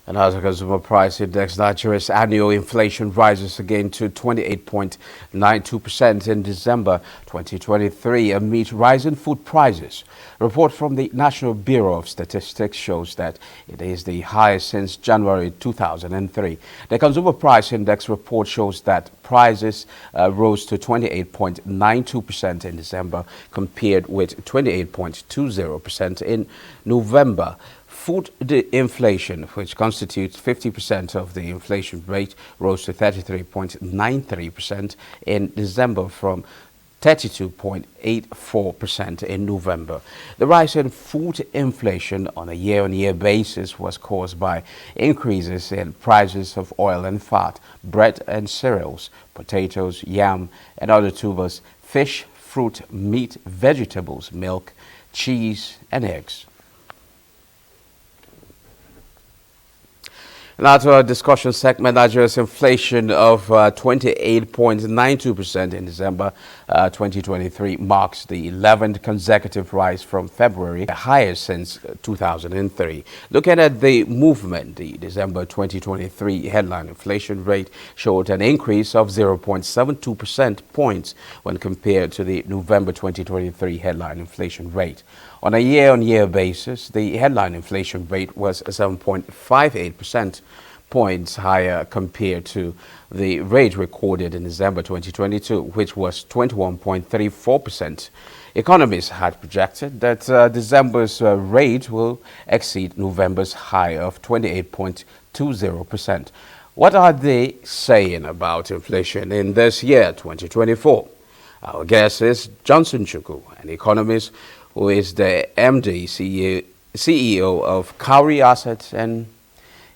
And as a consumer price index, Nigeria's annual inflation rises again to 28.92% in December 2023 amid rising food prices. A report from the National Bureau of Statistics shows that it is the highest since January 2003. The consumer price index report shows that prices rose to 28.92% in December compared with 28.20% in November. Food inflation, which constitutes 50% of the inflation rate, rose to 33.93% in December from 32.84% in November. The rise in food inflation on a year-on-year basis was caused by increases in prices of oil and fat, bread and cereals, potatoes, yam and other tubers, fish, fruit, meat, vegetables, milk, cheese and eggs. Now to our discussion segment, Nigeria's inflation of 28.92% in December 2023 marks the 11th consecutive rise from February, the highest since 2003. Looking at the movement, the December 2023 headline inflation rate showed an increase of 0.72% points when compared to the November 2023 headline inflation rate. On a year-on-year basis, the headline inflation rate was 7.58% points higher compared to the rate recorded in December 2022, which was 21.34%. Economists had projected that December's rate will exceed November's high of 28.20%. What are they saying about inflation in this year, 2024? Our guest is Johnson Chuckwu, an economist who is the MD, CEO of Cowrie Assets, and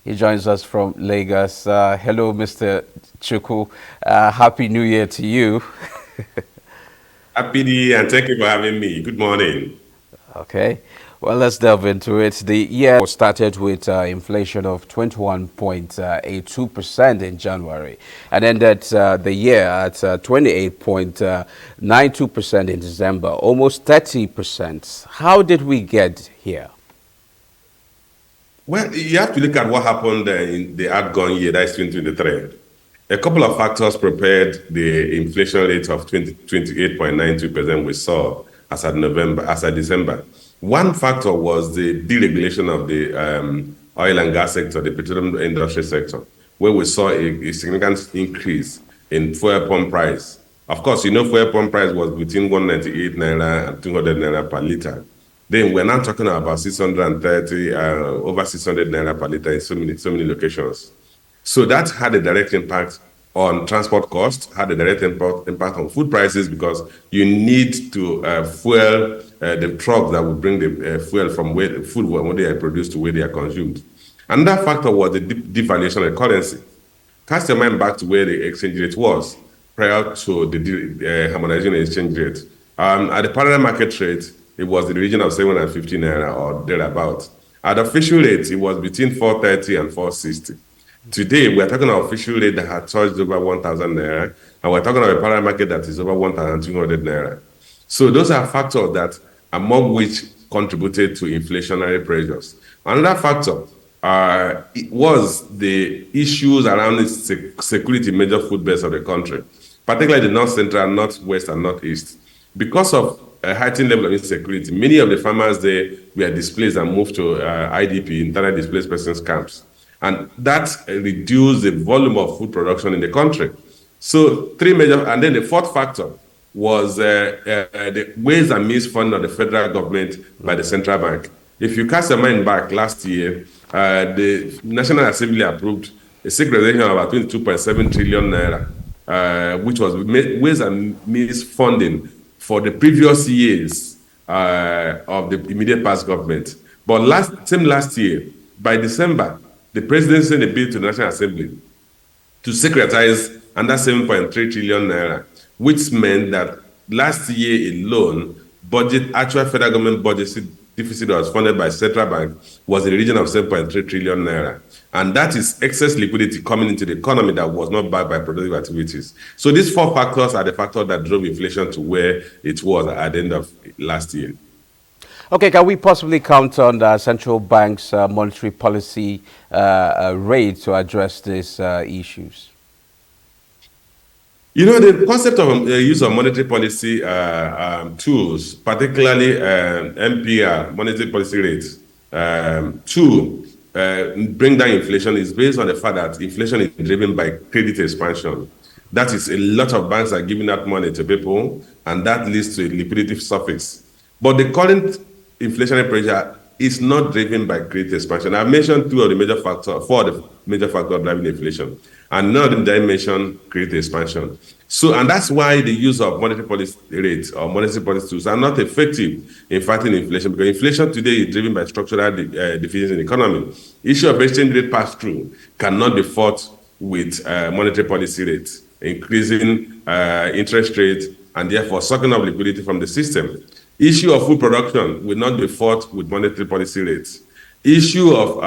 he joins us from Lagos. Hello, Mr. Chuckwu. Happy New Year to you. Happy New Year, and thank you for having me. Good morning. Okay. Well, let's delve into it. The year started with inflation of 21.82% in January and ended the year at 28.92% in December, almost 30%. How did we get here? Well, you have to look at what happened in the outgone year, that is 2023. A couple of factors prepared the inflation rate of 28.92% we saw as at December. One factor was the deregulation of the oil and gas sector, the petroleum industry sector, where we saw a significant increase in fuel pump price. Of course, you know, fuel pump price was between 198 naira and 200 naira per liter. Then we're now talking about 630, over 600 naira per liter in so many locations. So that had a direct impact on transport costs, had a direct impact on food prices, because you need to fuel the trucks that will bring the fuel from where the food when they are produced to where they are consumed. And that factor was the devaluation of the currency. Cast your mind back to where the exchange rate was prior to the harmonizing exchange rate. At the parallel market rate, it was in the region of 750 naira or thereabout. At the official rate, it was between 430 and 460. Today, we are talking about official rate that had touched over 1,000 naira, and we're talking about a parallel market that is over 1,200 naira. So those are factors that, among which contributed to inflationary pressures. Another factor was the issues around the security major food base of the country, particularly the North Central, Northwest, and Northeast. Because of a heightened level of insecurity, many of the farmers there were displaced and moved to IDP, internally displaced persons camps. And that reduced the volume of food production in the country. So three major, and then the fourth factor was the ways and means funding of the federal government by the central bank. If you cast your mind back last year, the National Assembly approved a securitization of about 22.7 trillion naira, which was ways and means funding for the previous years of the immediate past government. But last year, by December, the president sent a bill to the National Assembly to securitize under 7.3 trillion naira, which meant that last year alone, actual federal government budget deficit that was funded by central bank was in the region of 7.3 trillion naira. And that is excess liquidity coming into the economy that was not backed by productive activities. So these four factors are the factors that drove inflation to where it was at the end of last year. Okay, can we possibly count on the central bank's monetary policy rate to address these issues? You know, the concept of use of monetary policy tools, particularly MPR, monetary policy rates, to bring down inflation is based on the fact that inflation is driven by credit expansion. That is, a lot of banks are giving out money to people, and that leads to a liquidity surplus. But the current inflationary pressure is not driven by credit expansion. I mentioned four of the major factors driving inflation, and none of them did mention credit expansion. So, and that's why the use of monetary policy rates or monetary policy tools are not effective in fighting inflation, because inflation today is driven by structural deficits in the economy. Issue of exchange rate pass-through cannot be fought with monetary policy rates, increasing interest rates, and therefore sucking up liquidity from the system. Issue of food production will not be fought with monetary policy rates. Issue of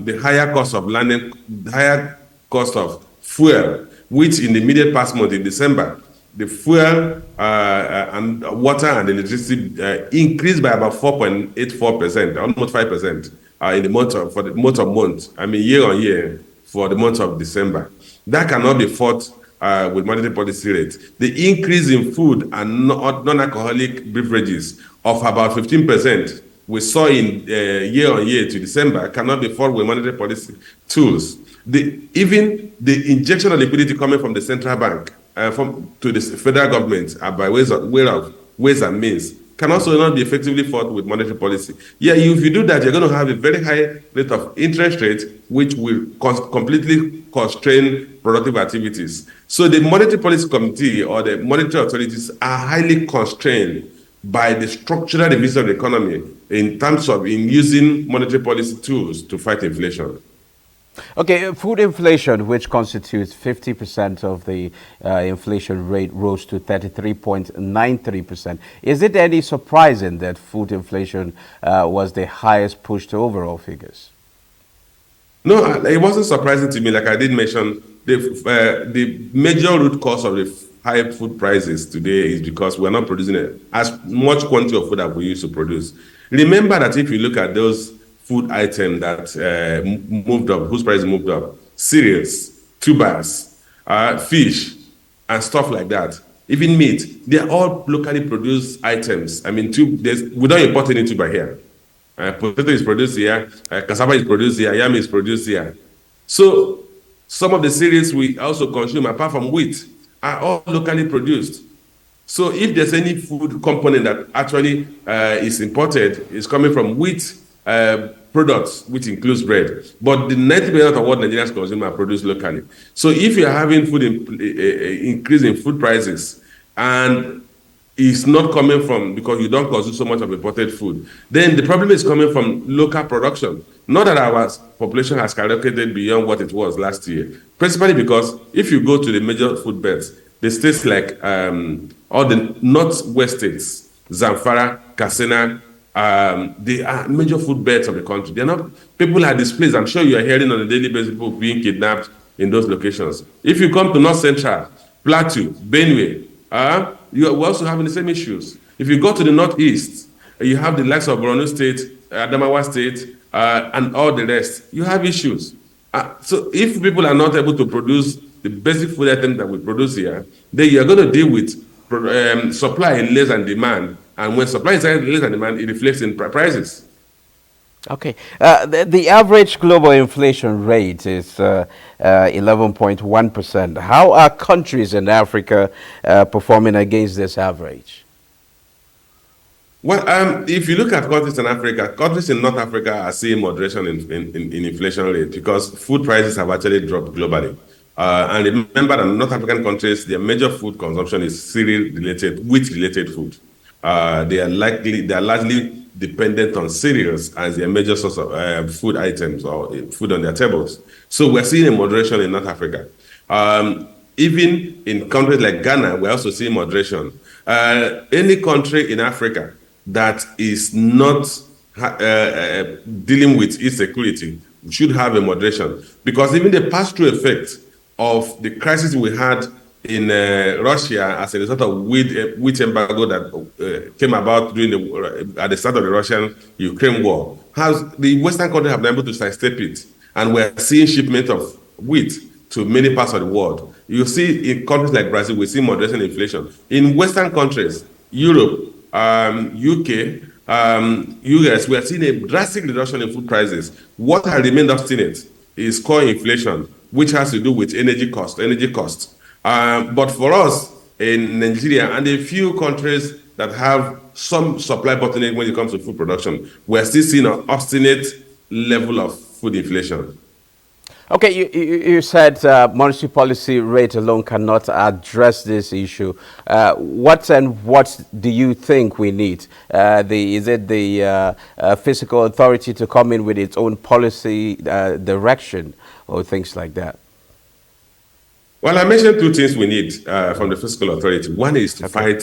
the higher cost of landing, higher cost of fuel, which in the immediate past month in December, the fuel and water and electricity increased by about 4.84%, almost 5% in the month of, for the month of month. I mean, year on year for the month of December. That cannot be fought with monetary policy rates. The increase in food and non-alcoholic beverages of about 15% we saw in year on year to December cannot be fought with monetary policy tools. Even the injection of liquidity coming from the central bank to the federal government by ways and means can also not be effectively fought with monetary policy. Yeah, if you do that, you're going to have a very high rate of interest rate, which will completely constrain productive activities. So the Monetary Policy Committee or the monetary authorities are highly constrained by the structural deficit of the economy in terms of using monetary policy tools to fight inflation. Okay, food inflation, which constitutes 50% of the inflation rate, rose to 33.93%. Is it any surprising that food inflation was the highest push to overall figures? No, it wasn't surprising to me. Like I did mention, the major root cause of the high food prices today is because we're not producing as much quantity of food as we used to produce. Remember that if you look at those food item that moved up, whose price moved up, cereals, tubers, fish, and stuff like that. Even meat, they are all locally produced items. I mean, we don't import any tuber here. Potato is produced here, cassava is produced here, yam is produced here. So some of the cereals we also consume, apart from wheat, are all locally produced. So if there's any food component that actually is imported, is coming from wheat products, which includes bread. But the 90% of what Nigerians consume are produced locally. So if you're having food increase in food prices and it's not coming from because you don't consume so much of imported food, then the problem is coming from local production. Not that our population has skyrocketed beyond what it was last year. Principally because if you go to the major food beds, the states like all the northwest states, Zamfara, Katsina, they are major food beds of the country. They're not, people are displaced. I'm sure you are hearing on a daily basis people being kidnapped in those locations. If you come to North Central, Plateau, Benue, you are also having the same issues. If you go to the Northeast, you have the likes of Borno State, Adamawa State, and all the rest. You have issues. So if people are not able to produce the basic food items that we produce here, then you are going to deal with supply less than demand. And when supply is less than demand, it reflects in prices. Okay. The average global inflation rate is 11.1%. How are countries in Africa performing against this average? Well, if you look at countries in Africa, countries in North Africa are seeing moderation in inflation rate because food prices have actually dropped globally. And remember that North African countries, their major food consumption is cereal-related, wheat-related food. They are largely dependent on cereals as their major source of food items or food on their tables. So we're seeing a moderation in North Africa. Even in countries like Ghana, we're also seeing moderation. Any country in Africa that is not dealing with insecurity should have a moderation, because even the pass-through effect of the crisis we had in Russia as a result of wheat embargo that came about during at the start of the Russian-Ukraine war, has the Western countries have been able to sidestep it, and we're seeing shipment of wheat to many parts of the world. You see in countries like Brazil, we see moderation inflation. In Western countries, Europe, UK, US, we are seeing a drastic reduction in food prices. What has remained obstinate is core inflation, which has to do with energy cost. But for us in Nigeria and a few countries that have some supply bottleneck when it comes to food production, we're still seeing an obstinate level of food inflation. Okay, you said monetary policy rate alone cannot address this issue. What do you think we need? Is it the fiscal authority to come in with its own policy direction or things like that? Well, I mentioned two things we need from the fiscal authority. One is to fight,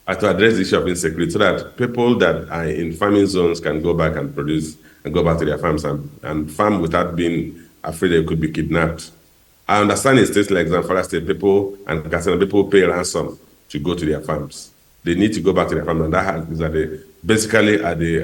to address the issue of insecurity so that people that are in farming zones can go back and produce and go back to their farms and farm without being afraid they could be kidnapped. I understand in states like Zamfara State, people and Katsina, people pay ransom to go to their farms. They need to go back to their farms, and that is basically at the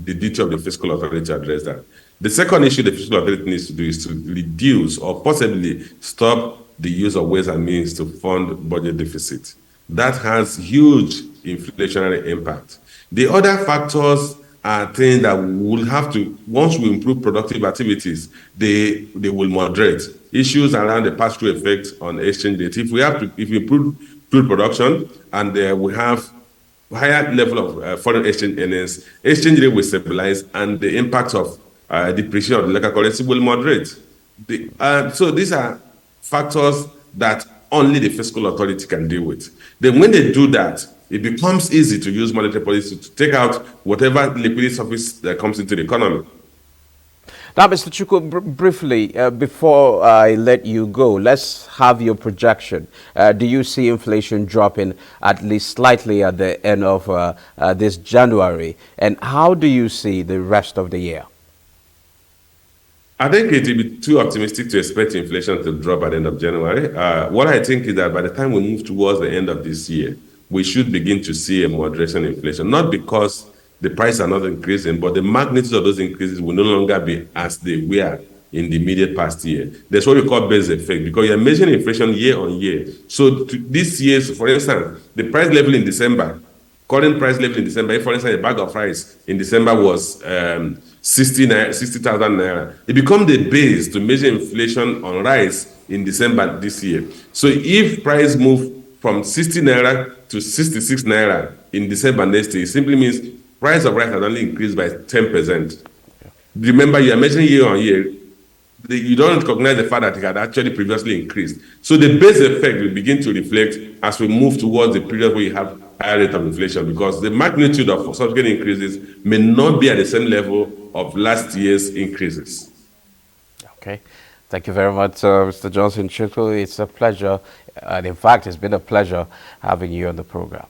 duty of the fiscal authority to address that. The second issue the fiscal authority needs to do is to reduce or possibly stop the use of ways and means to fund budget deficit. That has huge inflationary impact. The other factors are things that we will have to, once we improve productive activities, they will moderate. Issues around the pass-through effect on exchange rate. If we improve food production and we have higher level of foreign exchange earnings, exchange rate will stabilize and the impact of depreciation of the local currency will moderate. So these are factors that only the fiscal authority can deal with. Then when they do that, it becomes easy to use monetary policy to take out whatever liquidity surplus that comes into the economy. Now, Mr. Chuckwu, briefly, before I let you go, let's have your projection. Do you see inflation dropping at least slightly at the end of this January? And how do you see the rest of the year? I think it would be too optimistic to expect inflation to drop at the end of January. What I think is that by the time we move towards the end of this year, we should begin to see a moderation in inflation, not because the prices are not increasing, but the magnitude of those increases will no longer be as they were in the immediate past year. That's what we call base effect, because you're measuring inflation year on year. So this year, for instance, the price level in December, current price level in December, if for instance a bag of rice in December was 60,000 naira, it becomes the base to measure inflation on rice in December this year. So if price move from 60 naira to 66 naira in December next year, it simply means price of rice has only increased by 10%. Remember, you are measuring year on year. You don't recognize the fact that it had actually previously increased. So the base effect will begin to reflect as we move towards the period where you have higher rate of inflation, because the magnitude of subsequent increases may not be at the same level of last year's increases. Okay. Thank you very much, Mr. Johnson Chuckwu. It's a pleasure. And in fact, it's been a pleasure having you on the program.